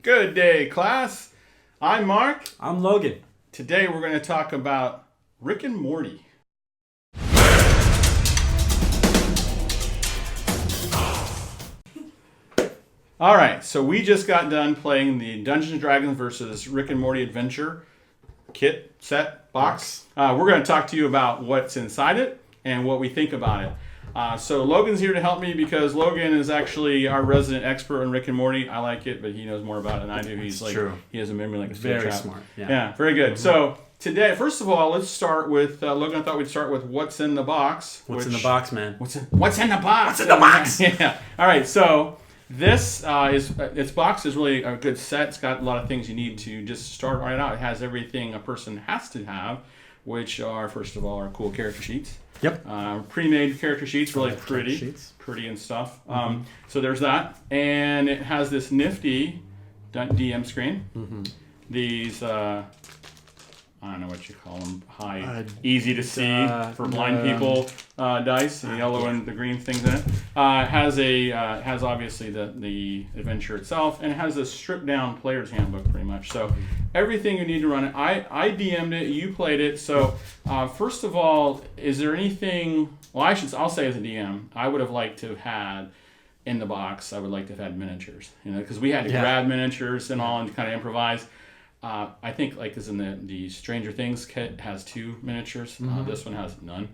Good day, class. I'm Mark. I'm Logan. Today we're going to talk about Rick and Morty. All right, so we just got done playing the Dungeons & Dragons versus Rick and Morty adventure kit, set, box. We're going to talk to you about what's inside it and what we think about it. So Logan's here to help me because Logan is actually our resident expert on Rick and Morty. I like it, but he knows more about it than I do. He's like, true. He has a memory like a very trap. smart. Yeah, very good. Mm-hmm. So today, first of all, let's start with Logan. I thought we'd start with what's in the box. What's in the box, man? What's in the box? What's in the box? Yeah. All right. So this its box is really a good set. It's got a lot of things you need to just start right out. It has everything a person has to have, which are first of all our cool character sheets. Yep. Pre-made character sheets, really pretty and stuff. Mm-hmm. So there's that, and it has this nifty DM screen. Mm-hmm. These I don't know what you call them, easy to see for blind people dice, the yellow and the green things in it. Has obviously the adventure itself, and it has a stripped down player's handbook pretty much. So everything you need to run it. I DM'd it, you played it. So first of all, is there anything? Well, I'll say as a DM, I would have liked to have had in the box. I would like to have had miniatures, because we had to grab miniatures and all and kind of improvise. I think as in the Stranger Things kit has 2 miniatures. Mm-hmm. This one has none.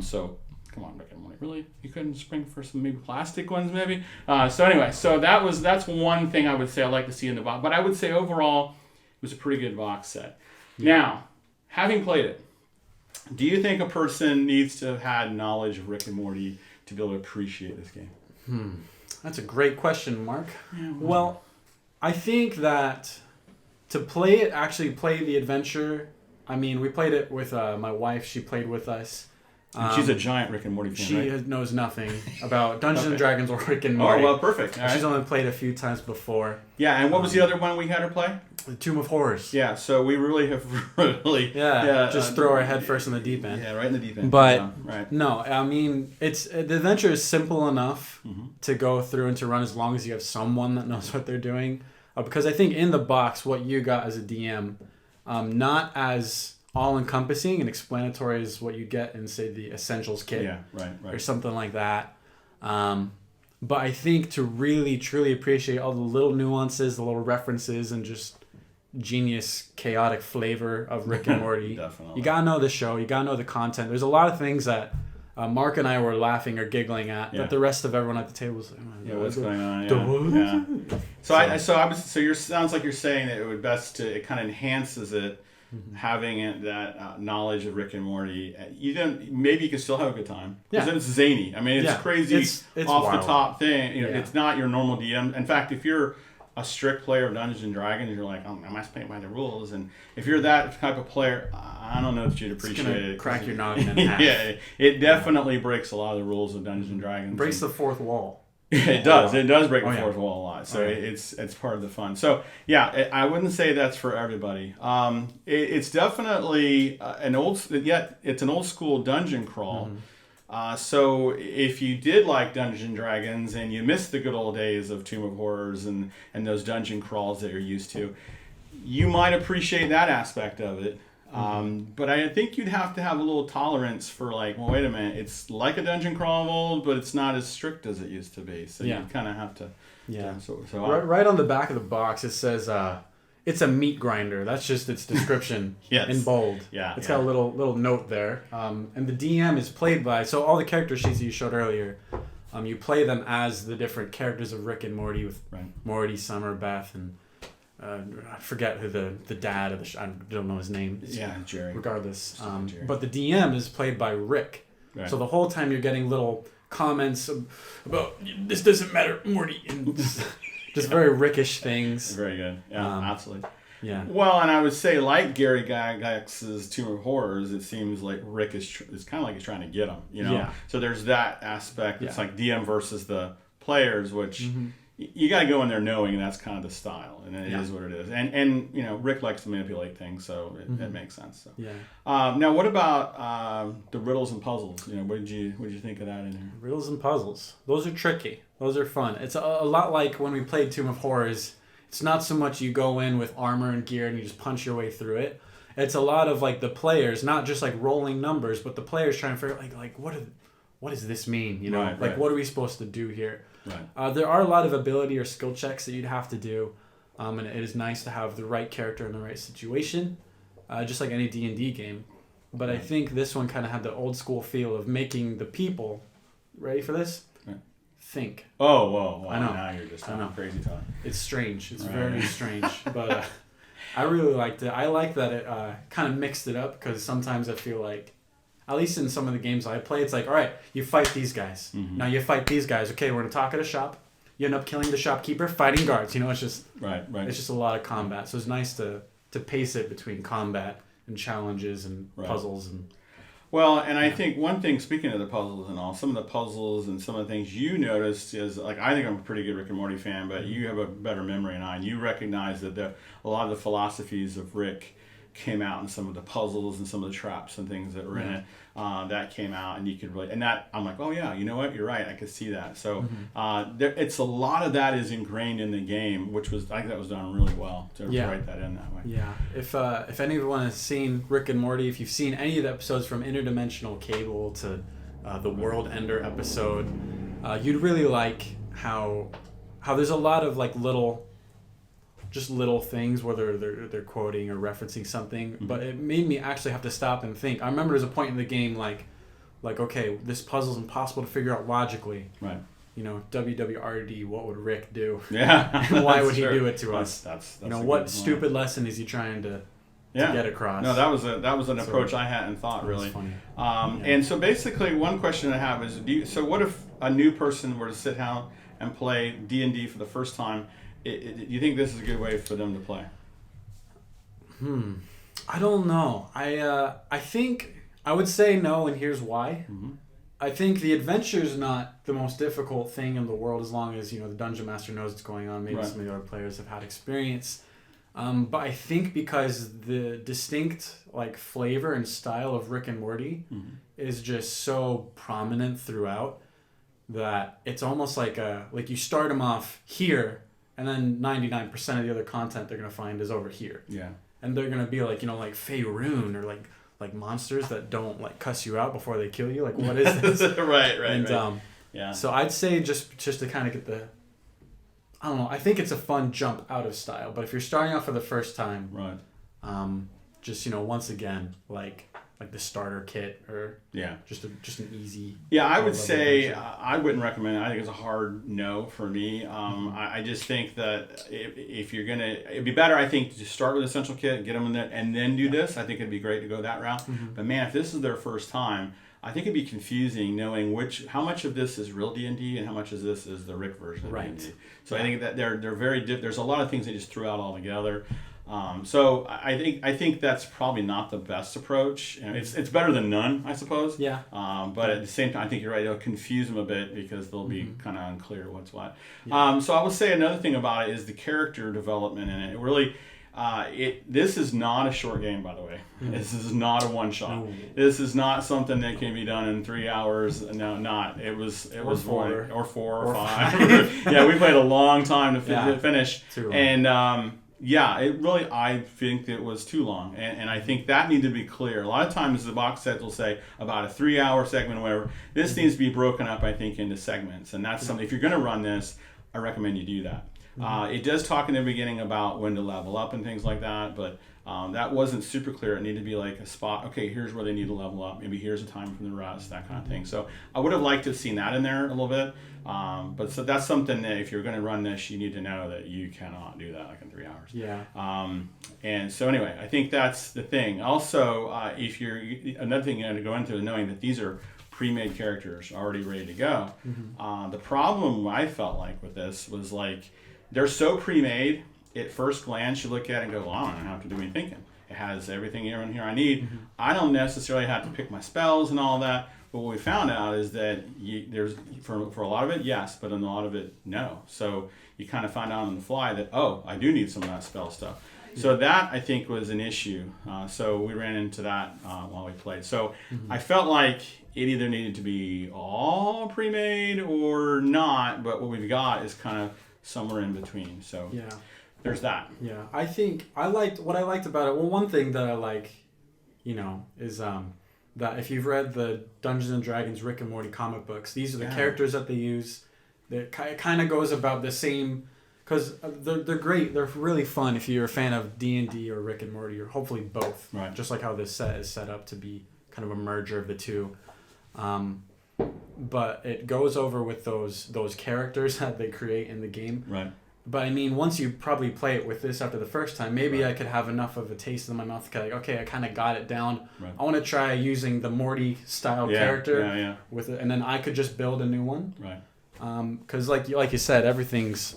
So come on, Rick and Morty. Really? You couldn't spring for some maybe plastic ones maybe? So anyway, that's one thing I would say I'd like to see in the box. But I would say overall it was a pretty good box set. Yeah. Now, having played it, do you think a person needs to have had knowledge of Rick and Morty to be able to appreciate this game? That's a great question, Mark. Yeah, well, I think that to actually play the adventure, I mean, we played it with my wife. She played with us. And she's a giant Rick and Morty fan, She right? knows nothing about Dungeons and Dragons or Rick and Morty. Oh, well, perfect. She's only played a few times before. Yeah, and what was the other one we had her play? The Tomb of Horrors. Yeah, so we really have just throw our head first in the deep end. Yeah, right in the deep end. But no, I mean, the adventure is simple enough to go through and to run as long as you have someone that knows what they're doing. Because I think in the box, what you got as a DM, not as all-encompassing and explanatory as what you get in, say, the Essentials kit. Yeah, right. Or something like that. But I think to really, truly appreciate all the little nuances, the little references, and just genius, chaotic flavor of Rick and Morty. Definitely. You gotta know the show. You gotta know the content. There's a lot of things that Mark and I were laughing or giggling at, but the rest of everyone at the table was like, what's going on? Yeah. So sounds like you're saying that it would best it kind of enhances it, having that knowledge of Rick and Morty. Maybe you can still have a good time because it's zany. I mean, it's crazy, it's off wild. The top thing. It's not your normal DM. In fact, if you're a strict player of Dungeons and Dragons, you're like, I must play by the rules. And if you're that type of player, I don't know if you'd appreciate it. Crack your noggin in half. Yeah, it definitely breaks a lot of the rules of Dungeons and Dragons. Breaks the fourth wall. It does. It does break the fourth wall a lot. So it's part of the fun. So I wouldn't say that's for everybody. It's definitely it's an old school dungeon crawl. So if you did like Dungeons and Dragons and you missed the good old days of Tomb of Horrors and those dungeon crawls that you're used to, you might appreciate that aspect of it. But I think you'd have to have a little tolerance for wait a minute, it's like a dungeon crawl of old, but it's not as strict as it used to be. So you kind of have to. Yeah. Right on the back of the box it says it's a meat grinder. That's just its description in bold. Yeah. It's got a little note there. And the DM is played by all the character sheets that you showed earlier. You play them as the different characters of Rick and Morty with Morty, Summer, Beth, and I forget who the dad of I don't know his name. Yeah, Jerry. Regardless, Jerry. But the DM is played by Rick. Right. So the whole time you're getting little comments about this doesn't matter, Morty, and just very Rickish things. Very good. Yeah, absolutely. Yeah. Well, and I would say like Gary Gygax's Tomb of Horrors, it seems like Rick is kind of like he's trying to get him. Yeah. So there's that aspect. It's like DM versus the players, which. You got to go in there knowing that's kind of the style, and it is what it is. And Rick likes to manipulate things, so it makes sense. So. Yeah. Now, what about the riddles and puzzles? What did you think of that in here? Riddles and puzzles. Those are tricky. Those are fun. It's a lot like when we played Tomb of Horrors. it's not so much you go in with armor and gear and you just punch your way through it. It's a lot of like the players, not just like rolling numbers, but the players trying to figure out like what does this mean? You know, what are we supposed to do here? Right. There are a lot of ability or skill checks that you'd have to do, and it is nice to have the right character in the right situation, just like any D&D game. But I think this one kind of had the old school feel of making the people, ready for this? Think. Oh, whoa. I know. Now you're just talking crazy talk. It's strange. It's very strange. But I really liked it. I like that it kind of mixed it up because sometimes I feel like, at least in some of the games I play, it's like, all right, you fight these guys. Now you fight these guys. Okay, we're going to talk at a shop. You end up killing the shopkeeper, fighting guards. You know, it's just right. It's just a lot of combat. So it's nice to pace it between combat and challenges and puzzles and... Well, and I think one thing, speaking of the puzzles and all, some of the puzzles and some of the things you noticed is, like, I think I'm a pretty good Rick and Morty fan, but you have a better memory than I, and you recognize that a lot of the philosophies of Rick came out in some of the puzzles and some of the traps and things that were in it. That came out, and you could really, and that, I'm like, oh yeah, you know what, you're right, I could see that. So it's a lot of that is ingrained in the game, which was, I think that was done really well to write that in that way. Yeah, if anyone has seen Rick and Morty, if you've seen any of the episodes from Interdimensional Cable to the World Ender episode, you'd really like how there's a lot of like little things, whether they're quoting or referencing something, but it made me actually have to stop and think. I remember there's a point in the game like okay, this puzzle's impossible to figure out logically. Right. You know, WWRD, what would Rick do? Yeah. And why would he do it to us? That's you know, what stupid lesson is he trying to get across? No, that was an approach I hadn't thought really. Funny. And so basically, one question I have is, so what if a new person were to sit down and play D&D for the first time? Do you think this is a good way for them to play? I don't know. I think I would say no, and here's why. I think the adventure is not the most difficult thing in the world, as long as, you know, the dungeon master knows what's going on. Maybe some of the other players have had experience. But I think because the distinct like flavor and style of Rick and Morty is just so prominent throughout that it's almost like you start them off here, and then 99% of the other content they're gonna find is over here. Yeah. And they're gonna be like, you know, like Faerun or like monsters that don't like cuss you out before they kill you. Like, what is this? right. And yeah. So I'd say just to kind of get I don't know. I think it's a fun jump out of style. But if you're starting off for the first time, just, you know, once again, like the starter kit or just an easy. Yeah, I would say I wouldn't recommend it. I think it's a hard no for me. I just think that if you're gonna, it'd be better, I think, to start with Essential Kit, get them in there, and then do this. I think it'd be great to go that route. But man, if this is their first time, I think it'd be confusing knowing how much of this is real D&D and how much of this is the Rick version of D&D. So I think that they're very there's a lot of things they just threw out altogether. So I think that's probably not the best approach. And it's better than none, I suppose. Yeah. But at the same time, I think you're right. It'll confuse them a bit because they'll be kind of unclear what's what. Yeah. So I will say another thing about it is the character development in it. It really. This is not a short game, by the way. This is not a one shot. No. This is not something that can be done in 3 hours. No, not. It was 4 or 5. Yeah, we played a long time to finish. Too long. And it really, I think it was too long, and I think that needed to be clear. A lot of times the box set will say about a 3-hour segment or whatever. This needs to be broken up, I think, into segments, and that's something. If you're going to run this, I recommend you do that. It does talk in the beginning about when to level up and things like that, but that wasn't super clear. It needed to be like a spot, okay, here's where they need to level up. Maybe here's a time from the rest, that kind of thing. So I would have liked to have seen that in there a little bit. But so that's something that if you're going to run this, you need to know that you cannot do that like in 3 hours. Yeah. And so anyway, I think that's the thing. Also, another thing you have to go into is knowing that these are pre-made characters already ready to go. The problem I felt like with this was like, they're so pre-made, at first glance you look at it and go, well, I don't have to do any thinking. It has everything in here I need. I don't necessarily have to pick my spells and all that. But what we found out is that there's for a lot of it, yes, but in a lot of it, no. So you kind of find out on the fly that, oh, I do need some of that spell stuff. So that, I think, was an issue. So we ran into that while we played. So I felt like it either needed to be all pre-made or not, but what we've got is kind of somewhere in between. So there's that. Yeah, I think what I liked about it. Well, one thing that I like, is that if you've read the Dungeons and Dragons Rick and Morty comic books, these are the characters that they use. It kind of goes about the same, because they're great. They're really fun if you're a fan of D&D or Rick and Morty, or hopefully both. Right. Just like how this set is set up to be kind of a merger of the two. But it goes over with those characters that they create in the game. Right. But I mean, once you probably play it with this after the first time, maybe I could have enough of a taste in my mouth to okay, I kind of got it down. Right. I want to try using the Morty style character with it, and then I could just build a new one. Right. Because like you said, everything's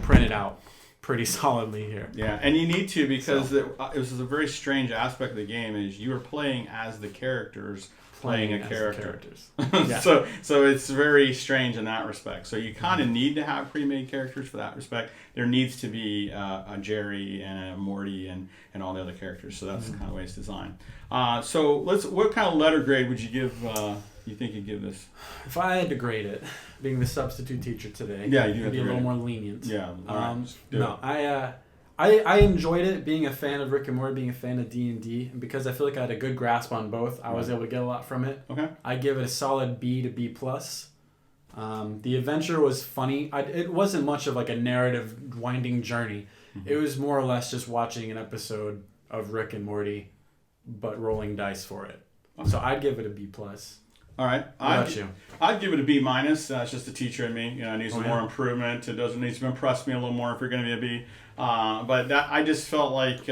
printed out pretty solidly here. Yeah, and you need to, because it was a very strange aspect of the game is you were playing as the characters. Playing a character. Yeah. So it's very strange in that respect. So you kind of need to have pre-made characters for that respect. There needs to be a Jerry and a Morty and all the other characters. So that's the kind of way it's designed. So what kind of letter grade would you give? You think you'd give this? If I had to grade it, being the substitute teacher today, yeah, you do I'd be a little more lenient. Yeah. I enjoyed it, being a fan of Rick and Morty, being a fan of D&D, and because I feel like I had a good grasp on both, I was able to get a lot from it. Okay. I give it a solid B to B+. The adventure was funny. It wasn't much of like a narrative winding journey. Mm-hmm. It was more or less just watching an episode of Rick and Morty, but rolling dice for it. Okay. So I'd give it a B+. All right. I'd give it a B-. That's just the teacher in me. It needs some more improvement. It doesn't need to impress me a little more if you're going to be a B. But that I just felt like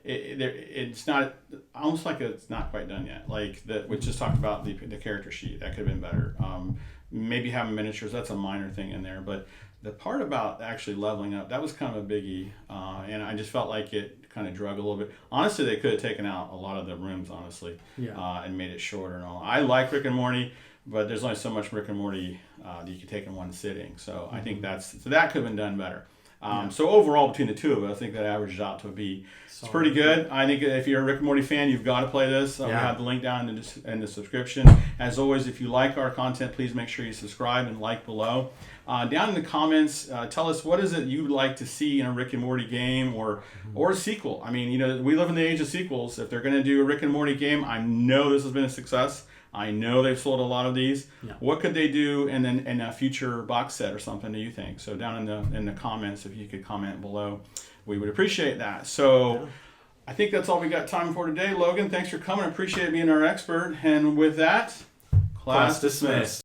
it's not almost like it's not quite done yet. Like we just talked about the character sheet that could have been better. Maybe having miniatures, that's a minor thing in there, but the part about actually leveling up, that was kind of a biggie, and I just felt like it kind of drug a little bit. Honestly, they could have taken out a lot of the rooms, honestly, and made it shorter and all. I like Rick and Morty, but there's only so much Rick and Morty that you can take in one sitting. So I think that could have been done better. So overall, between the two of us, I think that averages out to a B. It's pretty good. I think if you're a Rick and Morty fan, you've got to play this. We have the link down in the description. As always, if you like our content, please make sure you subscribe and like below. Down in the comments, tell us what is it you'd like to see in a Rick and Morty game or a sequel. I mean, we live in the age of sequels. If they're going to do a Rick and Morty game, I know this has been a success. I know they've sold a lot of these. Yeah. What could they do in a future box set or something, do you think? So down in the comments, if you could comment below, we would appreciate that. So I think that's all we got time for today. Logan, thanks for coming. I appreciate being our expert. And with that, class dismissed.